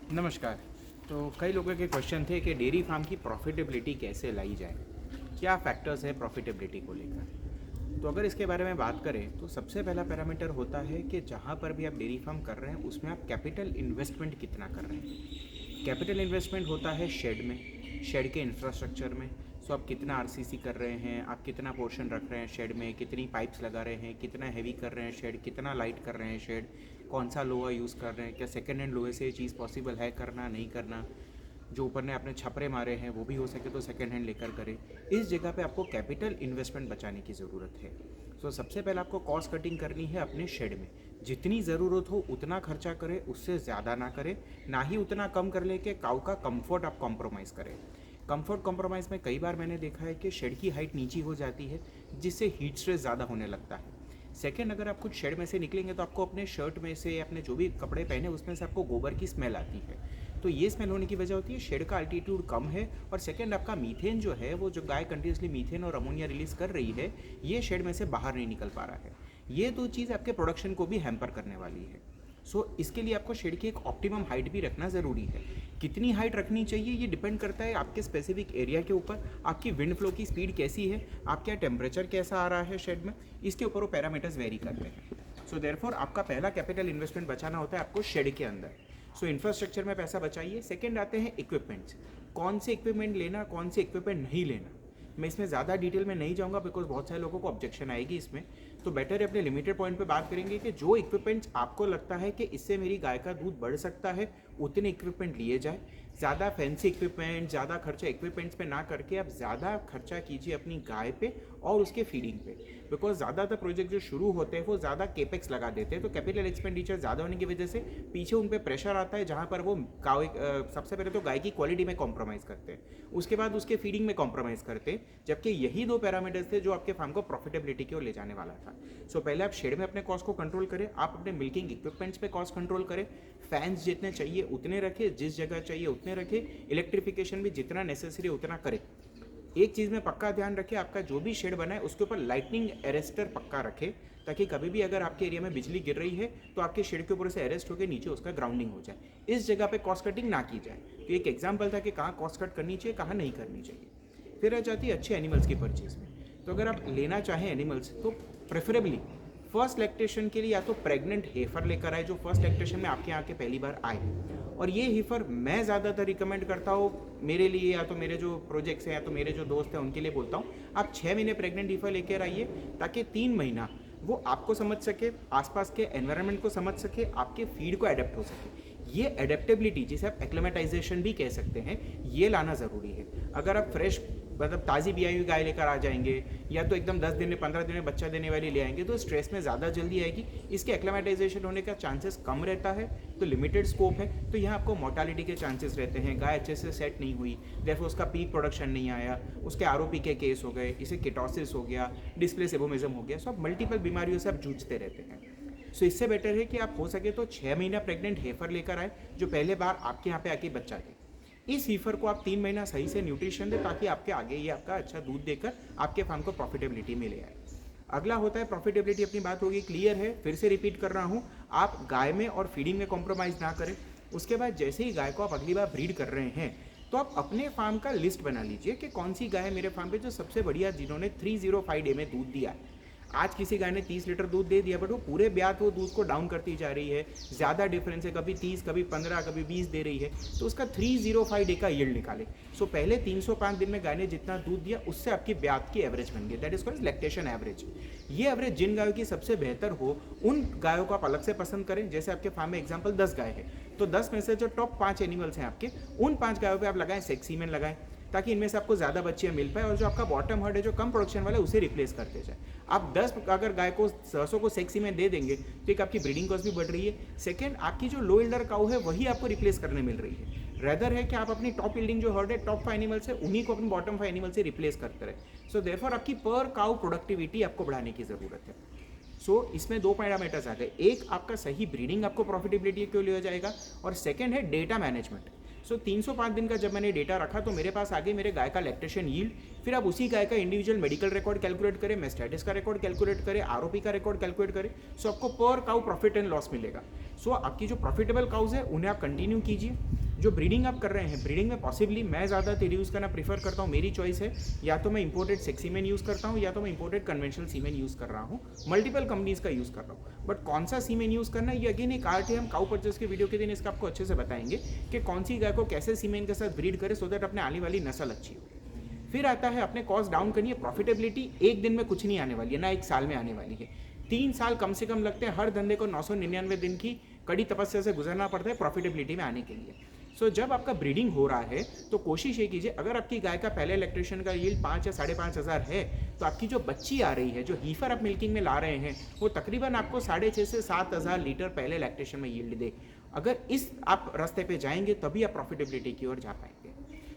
नमस्कार। तो कई लोगों के क्वेश्चन थे कि डेयरी फार्म की प्रॉफिटेबिलिटी कैसे लाई जाए, क्या फैक्टर्स है प्रॉफिटेबिलिटी को लेकर। तो अगर इसके बारे में बात करें तो सबसे पहला पैरामीटर होता है कि जहाँ पर भी आप डेयरी फार्म कर रहे हैं उसमें आप कैपिटल इन्वेस्टमेंट कितना कर रहे हैं। कैपिटल इन्वेस्टमेंट होता है शेड में, शेड के इंफ्रास्ट्रक्चर में। सो आप कितना आरसीसी कर रहे हैं, आप कितना पोर्शन रख रहे हैं शेड में, कितनी पाइप्स लगा रहे हैं, कितना हैवी कर रहे हैं शेड, कितना लाइट कर रहे हैं शेड, कौन सा लोहा यूज़ कर रहे हैं, क्या सेकेंड हैंड लोहे से ये चीज़ पॉसिबल है करना नहीं करना। जो ऊपर ने आपने छपरे मारे हैं वो भी हो सके तो सेकेंड हैंड लेकर करें। इस जगह पे आपको कैपिटल इन्वेस्टमेंट बचाने की ज़रूरत है। सो सबसे पहले आपको कॉस्ट कटिंग करनी है अपने शेड में। जितनी ज़रूरत हो उतना खर्चा करें, उससे ज़्यादा ना करें, ना ही उतना कम कर ले कि काऊ का कंफर्ट आप कॉम्प्रोमाइज़ करें। कंफर्ट कॉम्प्रोमाइज़ में कई बार मैंने देखा है कि शेड की हाइट नीची हो जाती है जिससे हीट स्ट्रेस ज़्यादा होने लगता है। सेकेंड, अगर आप कुछ शेड में से निकलेंगे तो आपको अपने शर्ट में से, अपने जो भी कपड़े पहने उसमें से आपको गोबर की स्मेल आती है। तो ये स्मेल होने की वजह होती है शेड का अल्टीट्यूड कम है, और सेकेंड आपका मीथेन जो है, वो जो गाय कंटिन्यूसली मीथेन और अमोनिया रिलीज़ कर रही है, ये शेड में से बाहर नहीं निकल पा रहा है। ये दो चीज़ आपके प्रोडक्शन को भी हैम्पर करने वाली है। इसके लिए आपको शेड की एक ऑप्टिमम हाइट भी रखना ज़रूरी है। कितनी हाइट रखनी चाहिए ये डिपेंड करता है आपके स्पेसिफिक एरिया के ऊपर, आपकी विंड फ्लो की स्पीड कैसी है, आपका टेम्परेचर कैसा आ रहा है शेड में, इसके ऊपर वो पैरामीटर्स वेरी करते हैं। देयरफॉर आपका पहला कैपिटल इन्वेस्टमेंट बचाना होता है आपको शेड के अंदर। इंफ्रास्ट्रक्चर में पैसा बचाइए। सेकेंड आते हैं इक्विपमेंट्स, कौन से इक्विपमेंट लेना, कौन से इक्विपमेंट नहीं लेना। मैं इसमें ज़्यादा डिटेल में नहीं जाऊंगा बिकॉज बहुत सारे लोगों को ऑब्जेक्शन आएगी इसमें। तो बेटर है अपने लिमिटेड पॉइंट पे बात करेंगे कि जो इक्विपमेंट्स आपको लगता है कि इससे मेरी गाय का दूध बढ़ सकता है उतने इक्विपमेंट लिए जाए। ज़्यादा फैंसी इक्विपमेंट, ज़्यादा खर्चा इक्विपमेंट्स पे ना करके आप ज़्यादा खर्चा कीजिए अपनी गाय पे और उसके फीडिंग पे। बिकॉज ज़्यादातर प्रोजेक्ट जो शुरू होते हैं वो ज़्यादा केपेक्स लगा देते हैं, तो कैपिटल एक्सपेंडिचर ज़्यादा होने की वजह से पीछे उन पर प्रेशर आता है, जहाँ पर वो सबसे पहले तो गाय की क्वालिटी में कॉम्प्रोमाइज़ करते हैं, उसके बाद उसके फीडिंग में कॉम्प्रोमाइज़ करते हैं। जबकि यही दो पैरामीटर्स थे जो आपके फार्म को प्रॉफिटेबिलिटी की ओर ले जाने वाला था। पहले आप शेड में अपने कॉस्ट को कंट्रोल करें, आप अपने मिल्किंग इक्विपमेंट्स पे कॉस्ट कंट्रोल करें, फैंस जितने चाहिए उतने रखें, जिस जगह चाहिए उतने रखें, इलेक्ट्रिफिकेशन भी जितना नेसेसरी उतना करें। एक चीज़ में पक्का ध्यान रखें, आपका जो भी शेड बना है उसके ऊपर लाइटनिंग अरेस्टर पक्का रखें, ताकि कभी भी अगर आपके एरिया में बिजली गिर रही है तो आपके शेड के ऊपर से अरेस्ट होकर नीचे उसका ग्राउंडिंग हो जाए। इस जगह पे कॉस्ट कटिंग ना की जाए। तो एक एग्जाम्पल था कि कहाँ कॉस्ट कट करनी चाहिए, कहाँ नहीं करनी चाहिए। फिर आ जाती है अच्छे एनिमल्स की परचेज में। तो अगर आप लेना चाहें एनिमल्स तो प्रेफरेबली फर्स्ट लैक्टेशन के लिए या तो प्रेग्नेंट हेफर लेकर आए जो फर्स्ट लैक्टेशन में आपके यहाँ के पहली बार आए। और ये हेफर मैं ज़्यादातर रिकमेंड करता हूँ मेरे लिए, या तो मेरे जो प्रोजेक्ट्स हैं या तो मेरे जो दोस्त हैं उनके लिए बोलता हूँ, आप 6 महीने प्रेग्नेंट हेफर लेकर आइए, ताकि 3 महीना वो आपको समझ सके, आसपास के एनवायरनमेंट को समझ सके, आपके फीड को अडेप्ट हो सके। ये एडेप्टेबिलिटी, जिसे आप एक्लेमेटाइजेशन भी कह सकते हैं, ये लाना ज़रूरी है। अगर आप फ्रेश मतलब ताज़ी ब्याई हुई गाय लेकर आ जाएंगे, या तो एकदम 10 दिन में 15 दिन में बच्चा देने वाली ले आएंगे, तो स्ट्रेस में ज़्यादा जल्दी आएगी, इसके एक्लेमेटाइजेशन होने का चांसेस कम रहता है, तो लिमिटेड स्कोप है। तो यहाँ आपको मोर्टालिटी के चांसेस रहते हैं, गाय अच्छे से सेट नहीं हुई, देखो उसका पीक प्रोडक्शन नहीं आया, उसके आरओपी के केस हो गए, इसे किटोसिस हो गया, डिस्प्ले सेबोमिज्म हो गया। आप मल्टीपल बीमारियों से आप जूझते रहते हैं। इससे बेटर है कि आप हो सके तो 6 महीना प्रेग्नेंट हेफर लेकर आए जो पहले बार आपके यहाँ पे आके बच्चा दे। इस हीफर को आप 3 महीना सही से न्यूट्रिशन दें, ताकि आपके आगे ये आपका अच्छा दूध देकर आपके फार्म को प्रॉफिटेबिलिटी में ले आए। अगला होता है प्रॉफिटेबिलिटी। अपनी बात होगी क्लियर है, फिर से रिपीट कर रहा हूँ, आप गाय में और फीडिंग में कॉम्प्रोमाइज़ ना करें। उसके बाद जैसे ही गाय को आप अगली बार ब्रीड कर रहे हैं तो आप अपने फार्म का लिस्ट बना लीजिए कि कौन सी गाय है मेरे फार्म पे जो सबसे बढ़िया, जिन्होंने 305 डे में दूध दिया है। आज किसी गाय ने 30 लीटर दूध दे दिया, बट वो पूरे ब्यात वो दूध को डाउन करती जा रही है, ज़्यादा डिफरेंस है, कभी 30, कभी 15, कभी 20 दे रही है, तो उसका 305 डे का यील्ड निकाले। पहले 305 दिन में गाय ने जितना दूध दिया उससे आपकी ब्यात की एवरेज बन गई, that is called lactation average. ये एवरेज जिन गायों की सबसे बेहतर हो उन गायों को आप अलग से पसंद करें। जैसे आपके फार्म में एग्जाम्पल 10 गाय है, तो 10 में से जो टॉप 5 एनिमल्स हैं आपके, उन 5 गायों पर आप लगाएं सेक्स सीमेन लगाएं, ताकि इनमें से आपको ज़्यादा बच्चियाँ मिल पाए, और जो आपका बॉटम हर्ड है जो कम प्रोडक्शन वाला है उसे रिप्लेस करते जाए। आप 10 अगर गाय को 100 को सेक्सी में दे देंगे तो एक आपकी ब्रीडिंग कॉस्ट भी बढ़ रही है। सेकेंड, आपकी जो लो इल्डर काऊ है वही आपको रिप्लेस करने मिल रही है। रेदर है कि आप अपनी टॉप इल्डिंग जो हर्ड है, टॉप 5 एनिमल्स है, उन्हीं को अपनी बॉटम 5 एनिमल से रिप्लेस करते रहे। देयरफॉर आपकी पर काऊ प्रोडक्टिविटी आपको बढ़ाने की ज़रूरत है। इसमें 2 पैरामीटर्स आ गए, एक आपका सही ब्रीडिंग आपको प्रॉफिटेबिलिटी क्यों लिया जाएगा, और सेकेंड है डेटा मैनेजमेंट। 305 दिन का जब मैंने डेटा रखा तो मेरे पास आगे मेरे गाय का लैक्टेशन यील्ड, फिर आप उसी गाय का इंडिविजुअल मेडिकल रिकॉर्ड कैलकुलेट करें, मेस्टाइटिस का रिकॉर्ड कैलकुलेट करें, आरओपी का रिकॉर्ड कैलकुलेट करें। आपको पर काउ प्रॉफिट एंड लॉस मिलेगा। आपकी जो प्रॉफिटेबल काउज है उन्हें आप कंटिन्यू कीजिए, जो ब्रीडिंग आप कर रहे हैं, ब्रीडिंग में पॉसिबली मैं ज़्यादा तेरी यूज़ करना प्रीफर करता हूँ, मेरी चॉइस है, या तो मैं इंपोर्टेड सेक्स सीमेन यूज़ करता हूँ या तो मैं इंपोर्टेड कन्वेंशनल सीमेन यूज़ कर रहा हूँ, मल्टीपल कंपनीज का यूज़ कर रहा हूँ। बट कौन सा सीमेन यूज़ करना ये अगेन एक आर्ट है। हम काउ परचेस के वीडियो के दिन इसका आपको अच्छे से बताएंगे कि कौन सी गाय को कैसे सीमेन के साथ ब्रीड करे सो दैट अपने आने वाली नस्ल अच्छी हो। फिर आता है अपने कॉस्ट डाउन करनी है। प्रॉफिटेबिलिटी एक दिन में कुछ नहीं आने वाली है, ना एक साल में आने वाली है। 3 साल कम से कम लगते हैं। हर धंधे को 999 दिन की कड़ी तपस्या से गुजरना पड़ता है प्रॉफिटेबिलिटी में आने के लिए। सो जब आपका ब्रीडिंग हो रहा है तो कोशिश ये कीजिए, अगर आपकी गाय का पहले इलेक्ट्रिशियन का यील्ड 5 या 5,500 है तो आपकी जो बच्ची आ रही है, जो हीफर आप मिल्किंग में ला रहे हैं, वो तकरीबन आपको 6,500 से 7,000 लीटर पहले इलेक्ट्रिशियन में यील्ड दे। अगर इस आप रास्ते पे जाएंगे तभी आप प्रॉफिटेबिलिटी की ओर जा पाएंगे।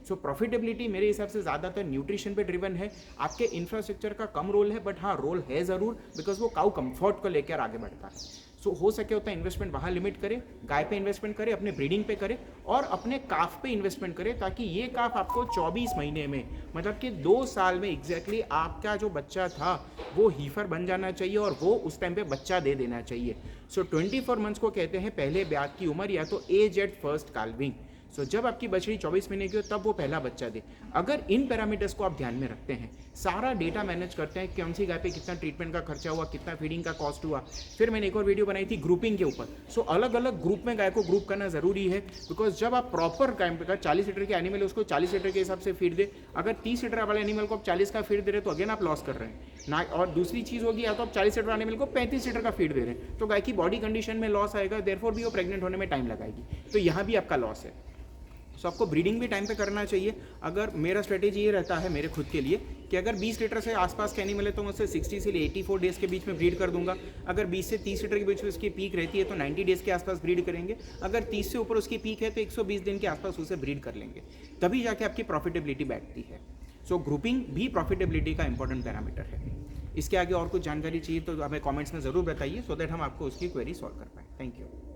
सो प्रॉफिटेबिलिटी मेरे हिसाब से ज़्यादातर न्यूट्रिशन पे ड्रिवन है। आपके इंफ्रास्ट्रक्चर का कम रोल है, बट हाँ रोल है ज़रूर, बिकॉज वो काउ कंफर्ट को लेकर आगे बढ़ता है। सो हो सके उतना इन्वेस्टमेंट वहाँ लिमिट करें, गाय पे इन्वेस्टमेंट करें, अपने ब्रीडिंग पे करें और अपने काफ पे इन्वेस्टमेंट करें, ताकि ये काफ आपको 24 महीने में, मतलब कि 2 साल में एग्जैक्टली आपका जो बच्चा था वो हीफर बन जाना चाहिए और वो उस टाइम पे बच्चा दे देना चाहिए। सो 24 मंथ्स को कहते हैं पहले ब्याज की उम्र या तो एज एट फर्स्ट काल्विंग। सो जब आपकी बछड़ी 24 महीने की हो तब वो पहला बच्चा दे। अगर इन पैरामीटर्स को आप ध्यान में रखते हैं, सारा डेटा मैनेज करते हैं, कौन सी गाय पे कितना ट्रीटमेंट का खर्चा हुआ, कितना फीडिंग का कॉस्ट हुआ। फिर मैंने एक और वीडियो बनाई थी ग्रुपिंग के ऊपर। सो अलग अलग ग्रुप में गाय को ग्रुप करना ज़रूरी है, बिकॉज जब आप प्रॉपर गाय का 40 लीटर के एनिमल है उसको 40 लीटर के हिसाब से फीड दे। अगर 30 लीटर वाले एनिमल को आप 40 का फीड दे रहे हैं तो अगेन आप लॉस कर रहे हैं ना। और दूसरी चीज़ होगी, या तो आप 40 लीटर एनिमल को 35 लीटर का फीड दे रहे हैं तो गाय की बॉडी कंडीशन में लॉस आएगा, देयरफॉर भी वो प्रेग्नेंट होने में टाइम लगाएगी, तो यहाँ भी आपका लॉस है। सो आपको ब्रीडिंग भी टाइम पे करना चाहिए। अगर मेरा स्ट्रेटेजी ये रहता है मेरे खुद के लिए कि अगर 20 लीटर से आसपास के एनिमल है तो मैं उससे 60 से 84 डेज़ के बीच में ब्रीड कर दूंगा। अगर 20 से 30 लीटर के बीच में उसकी पीक रहती है तो 90 डेज़ के आसपास ब्रीड करेंगे। अगर 30 से ऊपर उसकी पीक है तो 120 दिन के आसपास उसे ब्रीड कर लेंगे, तभी जाके आपकी प्रॉफिटेबिलिटी बैठती है। सो ग्रुपिंग भी प्रॉफिटेबिलिटी का इंपॉर्टेंट पैरामीटर है। इसके आगे और कुछ जानकारी चाहिए तो हमें कमेंट्स में ज़रूर बताइए, सो दैट हम आपको उसकी क्वेरी सॉल्व कर पाएँ। Thank you.